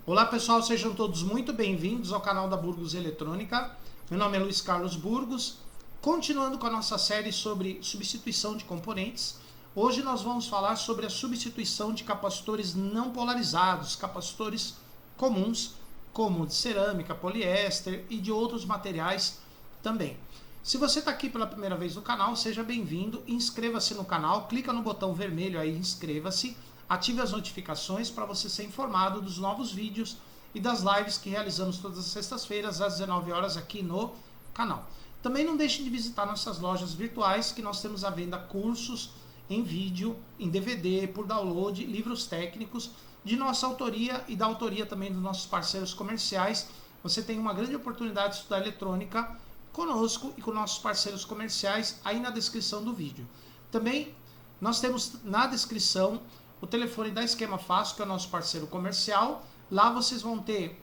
Olá pessoal, sejam todos muito bem-vindos ao canal da Burgos Eletrônica. Meu nome é Luiz Carlos Burgos. Continuando com a nossa série sobre substituição de componentes, hoje nós vamos falar sobre a substituição de capacitores não polarizados, capacitores comuns, como de cerâmica, poliéster e de outros materiais também. Se você está aqui pela primeira vez no canal, seja bem-vindo, inscreva-se no canal, clica no botão vermelho aí, inscreva-se, ative as notificações para você ser informado dos novos vídeos e das lives que realizamos todas as sextas-feiras às 19 horas aqui no canal. Também não deixe de visitar nossas lojas virtuais, que nós temos à venda cursos em vídeo, em DVD, por download, livros técnicos de nossa autoria e da autoria também dos nossos parceiros comerciais. Você tem uma grande oportunidade de estudar eletrônica conosco e com nossos parceiros comerciais aí na descrição do vídeo. Também nós temos na descrição o telefone da Esquema Fácil, que é o nosso parceiro comercial. Lá vocês vão ter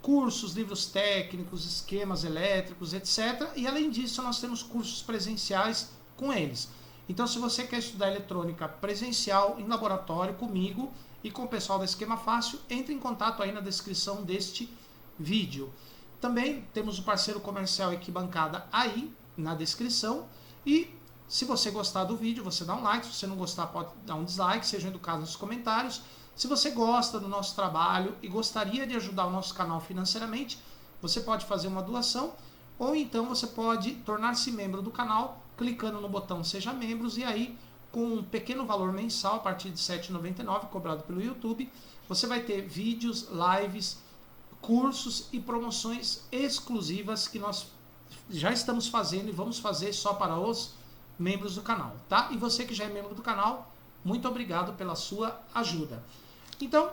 cursos, livros técnicos, esquemas elétricos, etc. E além disso, nós temos cursos presenciais com eles. Então, se você quer estudar eletrônica presencial em laboratório comigo e com o pessoal da Esquema Fácil, entre em contato aí na descrição deste vídeo. Também temos o parceiro comercial Equibancada aí na descrição. E se você gostar do vídeo, você dá um like. Se você não gostar, pode dar um dislike. Sejam educados nos comentários. Se você gosta do nosso trabalho e gostaria de ajudar o nosso canal financeiramente, você pode fazer uma doação. Ou então você pode tornar-se membro do canal, clicando no botão Seja Membros. E aí, com um pequeno valor mensal, a partir de R$ 7,99, cobrado pelo YouTube, você vai ter vídeos, lives, cursos e promoções exclusivas que nós já estamos fazendo e vamos fazer só para os membros do canal, tá? E você que já é membro do canal, muito obrigado pela sua ajuda. Então,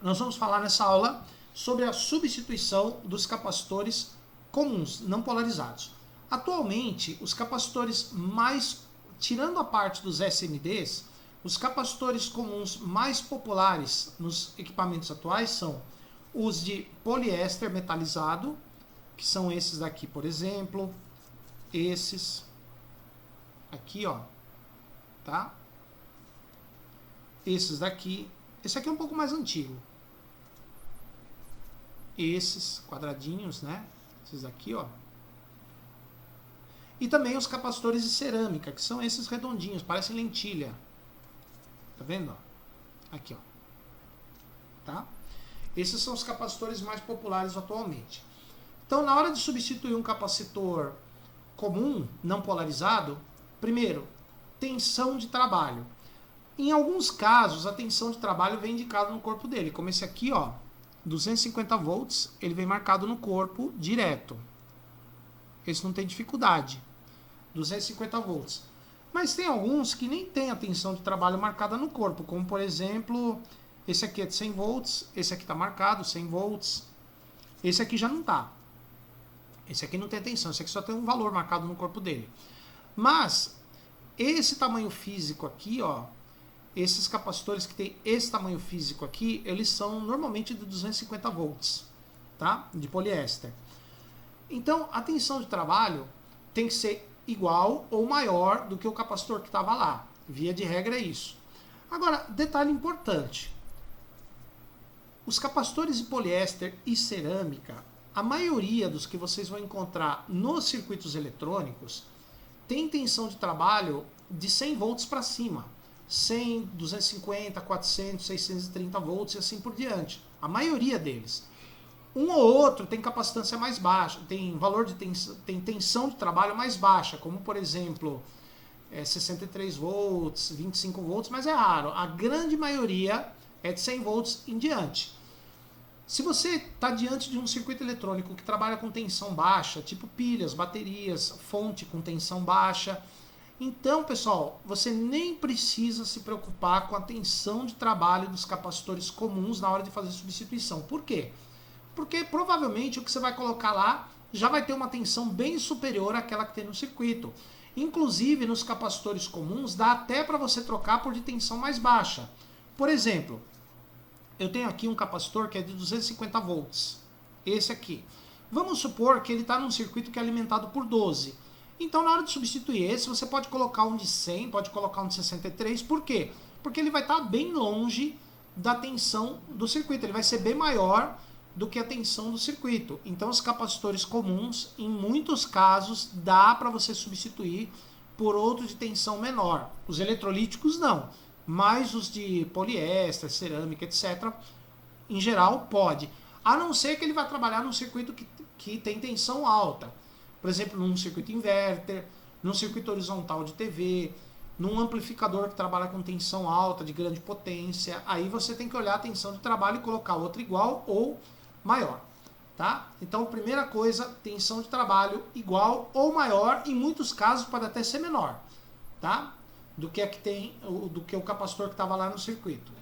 nós vamos falar nessa aula sobre a substituição dos capacitores comuns, não polarizados. Atualmente, os capacitores mais, tirando a parte dos SMDs, os capacitores comuns mais populares nos equipamentos atuais são os de poliéster metalizado, que são esses daqui, por exemplo, esses aqui, ó, tá? Esses daqui, esse aqui é um pouco mais antigo. Esses quadradinhos, né? Esses aqui, ó. E também os capacitores de cerâmica, que são esses redondinhos, parecem lentilha. Tá vendo? Ó? Aqui, ó. Tá? Esses são os capacitores mais populares atualmente. Então, na hora de substituir um capacitor comum, não polarizado, primeiro, tensão de trabalho. Em alguns casos, a tensão de trabalho vem indicada no corpo dele, como esse aqui, ó, 250 volts, ele vem marcado no corpo direto. Esse não tem dificuldade, 250 volts. Mas tem alguns que nem tem a tensão de trabalho marcada no corpo, como por exemplo, esse aqui é de 100 volts, esse aqui está marcado, 100 volts, esse aqui já não está. Esse aqui não tem tensão, esse aqui só tem um valor marcado no corpo dele. Mas, esse tamanho físico aqui, ó, esses capacitores que tem esse tamanho físico aqui, eles são normalmente de 250 volts, tá? De poliéster. Então, a tensão de trabalho tem que ser igual ou maior do que o capacitor que estava lá. Via de regra é isso. Agora, detalhe importante. Os capacitores de poliéster e cerâmica, a maioria dos que vocês vão encontrar nos circuitos eletrônicos, tem tensão de trabalho de 100 volts para cima. 100, 250, 400, 630 volts e assim por diante. A maioria deles. Um ou outro tem capacitância mais baixa, tem valor de tem tensão de trabalho mais baixa, como por exemplo 63 volts, 25 volts, mas é raro. A grande maioria é de 100 volts em diante. Se você está diante de um circuito eletrônico que trabalha com tensão baixa, tipo pilhas, baterias, fonte com tensão baixa, então, pessoal, você nem precisa se preocupar com a tensão de trabalho dos capacitores comuns na hora de fazer substituição. Por quê? Porque provavelmente o que você vai colocar lá já vai ter uma tensão bem superior àquela que tem no circuito. Inclusive, nos capacitores comuns, dá até para você trocar por de tensão mais baixa. Por exemplo, eu tenho aqui um capacitor que é de 250 volts. Esse aqui. Vamos supor que ele está num circuito que é alimentado por 12. Então, na hora de substituir esse, você pode colocar um de 100, pode colocar um de 63. Por quê? Porque ele vai estar bem longe da tensão do circuito. Ele vai ser bem maior do que a tensão do circuito. Então, os capacitores comuns, em muitos casos, dá para você substituir por outro de tensão menor. Os eletrolíticos não, mas os de poliéster, cerâmica, etc., em geral, pode. A não ser que ele vai trabalhar num circuito que tem tensão alta. Por exemplo, num circuito inverter, num circuito horizontal de TV, num amplificador que trabalha com tensão alta, de grande potência. Aí você tem que olhar a tensão de trabalho e colocar outra igual ou maior. Tá? Então, primeira coisa, tensão de trabalho igual ou maior, em muitos casos pode até ser menor, tá? do que o capacitor que estava lá no circuito.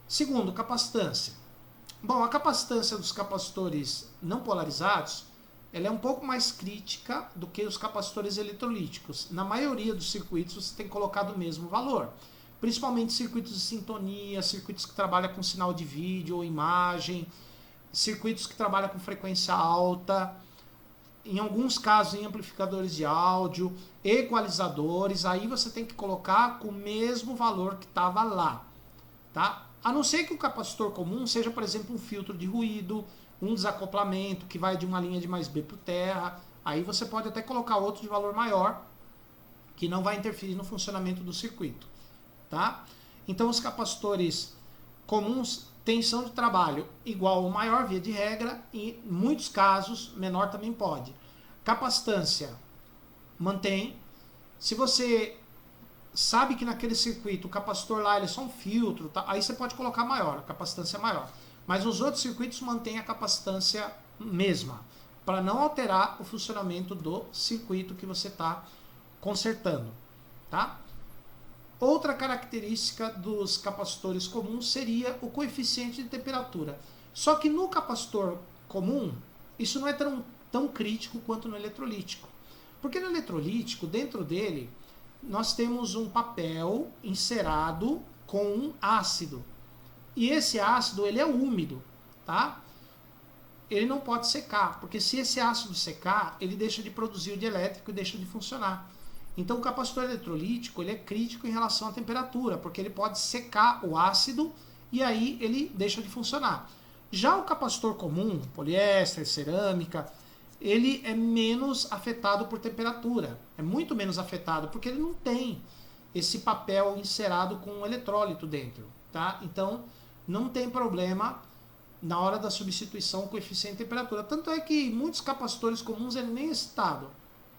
Segundo, capacitância. Bom, a capacitância dos capacitores não polarizados, ela é um pouco mais crítica do que os capacitores eletrolíticos. Na maioria dos circuitos você tem colocado o mesmo valor, principalmente circuitos de sintonia, circuitos que trabalham com sinal de vídeo ou imagem, circuitos que trabalham com frequência alta, em alguns casos em amplificadores de áudio, equalizadores, aí você tem que colocar com o mesmo valor que estava lá, tá? A não ser que o capacitor comum seja, por exemplo, um filtro de ruído, um desacoplamento que vai de uma linha de mais B para o terra, aí você pode até colocar outro de valor maior, que não vai interferir no funcionamento do circuito, tá? Então os capacitores comuns, tensão de trabalho igual ou maior, via de regra, e em muitos casos, menor também pode. Capacitância, mantém. Se você sabe que naquele circuito o capacitor lá ele é só um filtro, tá? Aí você pode colocar maior, a capacitância é maior. Mas os outros circuitos mantêm a capacitância mesma, para não alterar o funcionamento do circuito que você está consertando, tá? Outra característica dos capacitores comuns seria o coeficiente de temperatura. Só que no capacitor comum, isso não é tão crítico quanto no eletrolítico. Porque no eletrolítico, dentro dele, nós temos um papel encerado com um ácido. E esse ácido, ele é úmido, tá? Ele não pode secar, porque se esse ácido secar, ele deixa de produzir o dielétrico e deixa de funcionar. Então o capacitor eletrolítico ele é crítico em relação à temperatura, porque ele pode secar o ácido e aí ele deixa de funcionar. Já o capacitor comum, poliéster, cerâmica, ele é menos afetado por temperatura. É muito menos afetado, porque ele não tem esse papel encerado com um eletrólito dentro. Tá? Então não tem problema na hora da substituição coeficiente de temperatura. Tanto é que muitos capacitores comuns ele nem é excitado.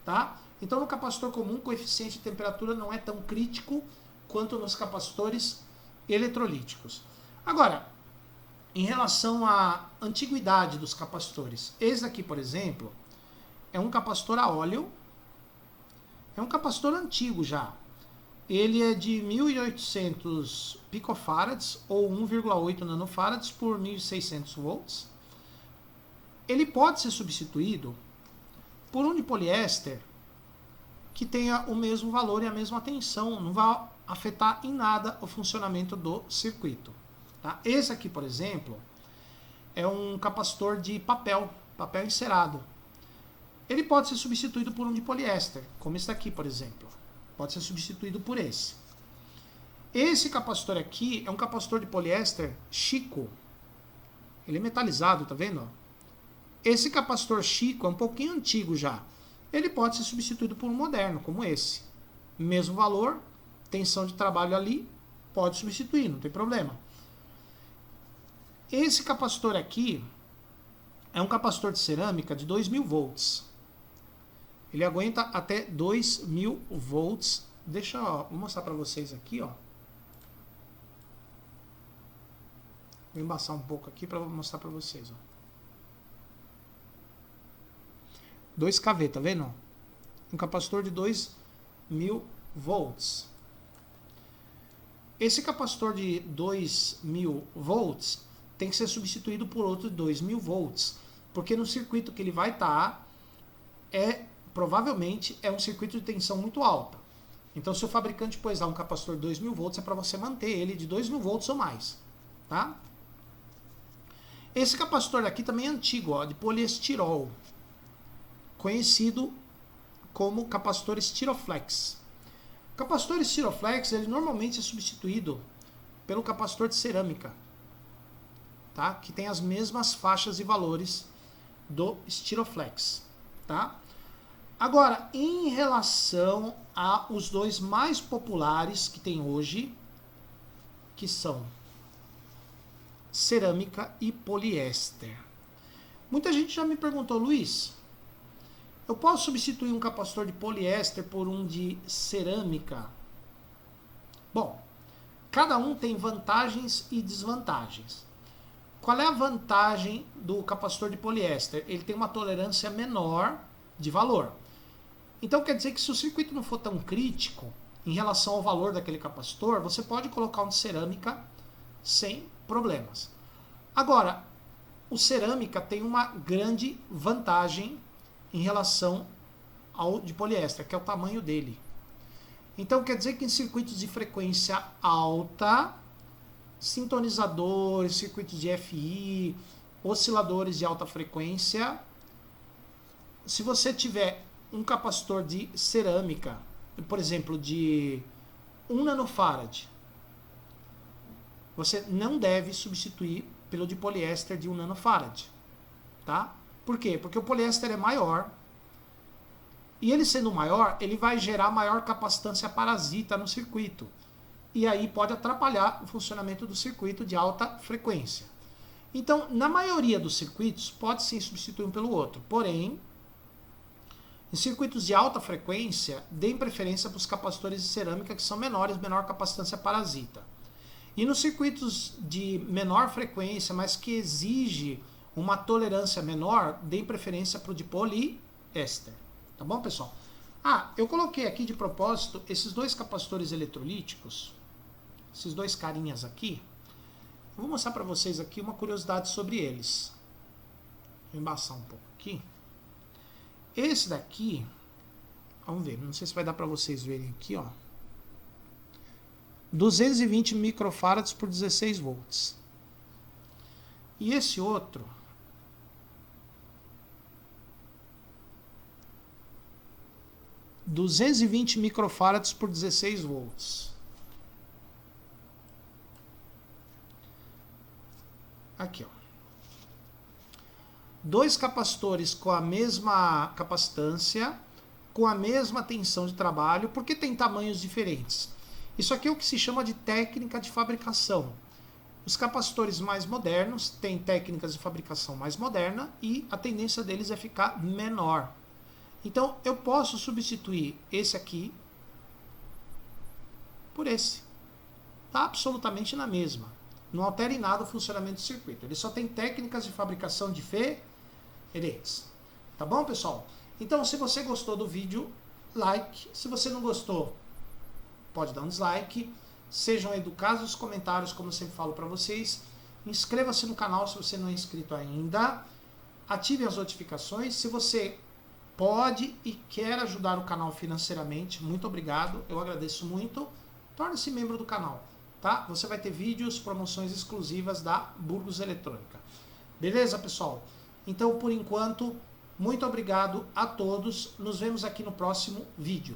Tá? Então, no capacitor comum, o coeficiente de temperatura não é tão crítico quanto nos capacitores eletrolíticos. Agora, em relação à antiguidade dos capacitores, esse aqui, por exemplo, é um capacitor a óleo, é um capacitor antigo já. Ele é de 1800 picofarads ou 1,8 nanofarads por 1600 volts. Ele pode ser substituído por um de poliéster que tenha o mesmo valor e a mesma tensão, não vai afetar em nada o funcionamento do circuito. Tá? Esse aqui, por exemplo, é um capacitor de papel encerado. Ele pode ser substituído por um de poliéster, como esse aqui, por exemplo. Pode ser substituído por esse. Esse capacitor aqui é um capacitor de poliéster Chico. Ele é metalizado, tá vendo? Esse capacitor Chico é um pouquinho antigo já. Ele pode ser substituído por um moderno, como esse. Mesmo valor, tensão de trabalho ali, pode substituir, não tem problema. Esse capacitor aqui é um capacitor de cerâmica de 2000 volts. Ele aguenta até 2000 volts. Deixa eu mostrar para vocês aqui, ó. Vou embaçar um pouco aqui para mostrar para vocês, ó. 2 kV, tá vendo? Um capacitor de 2000 volts. Esse capacitor de 2000 volts tem que ser substituído por outro de 2000 volts, porque no circuito que ele vai estar, provavelmente é um circuito de tensão muito alta. Então, se o fabricante pôs lá um capacitor de 2000 volts, é para você manter ele de 2000 volts ou mais. Tá? Esse capacitor aqui também é antigo, ó, de poliestirol, conhecido como capacitor Styroflex. O capacitor Styroflex, ele normalmente é substituído pelo capacitor de cerâmica, tá? Que tem as mesmas faixas e valores do Styroflex, tá? Agora, em relação aos dois mais populares que tem hoje, que são cerâmica e poliéster. Muita gente já me perguntou, Luiz, eu posso substituir um capacitor de poliéster por um de cerâmica? Bom, cada um tem vantagens e desvantagens. Qual é a vantagem do capacitor de poliéster? Ele tem uma tolerância menor de valor. Então quer dizer que se o circuito não for tão crítico em relação ao valor daquele capacitor, você pode colocar um de cerâmica sem problemas. Agora, o cerâmica tem uma grande vantagem em relação ao de poliéster, que é o tamanho dele. Então quer dizer que em circuitos de frequência alta, sintonizadores, circuitos de FI, osciladores de alta frequência, se você tiver um capacitor de cerâmica, por exemplo, de 1 nanofarad, você não deve substituir pelo de poliéster de 1 nanofarad, tá? Por quê? Porque o poliéster é maior, e ele sendo maior, ele vai gerar maior capacitância parasita no circuito, e aí pode atrapalhar o funcionamento do circuito de alta frequência. Então, na maioria dos circuitos, pode sim substituir um pelo outro, porém, em circuitos de alta frequência, deem preferência para os capacitores de cerâmica que são menores, menor capacitância parasita. E nos circuitos de menor frequência, mas que exige uma tolerância menor, deem preferência para o de poliéster. Tá bom, pessoal? Eu coloquei aqui de propósito esses dois capacitores eletrolíticos, esses dois carinhas aqui. Eu vou mostrar para vocês aqui uma curiosidade sobre eles. Vou embaçar um pouco aqui. Esse daqui, vamos ver, não sei se vai dar para vocês verem aqui, ó. 220 microfarads por 16 volts. E esse outro, — 220 microfarads por 16 volts. Aqui, ó. Dois capacitores com a mesma capacitância, com a mesma tensão de trabalho, porque tem tamanhos diferentes. Isso aqui é o que se chama de técnica de fabricação. Os capacitores mais modernos têm técnicas de fabricação mais moderna e a tendência deles é ficar menor. Então eu posso substituir esse aqui por esse. Está absolutamente na mesma. Não altera em nada o funcionamento do circuito. Ele só tem técnicas de fabricação diferentes. Tá bom, pessoal? Então, se você gostou do vídeo, like. Se você não gostou, pode dar um dislike. Sejam educados nos comentários, como eu sempre falo para vocês. Inscreva-se no canal se você não é inscrito ainda. Ative as notificações. Se você pode e quer ajudar o canal financeiramente, muito obrigado. Eu agradeço muito. Torne-se membro do canal. Tá? Você vai ter vídeos, promoções exclusivas da Burgos Eletrônica. Beleza, pessoal? Então, por enquanto, muito obrigado a todos. Nos vemos aqui no próximo vídeo.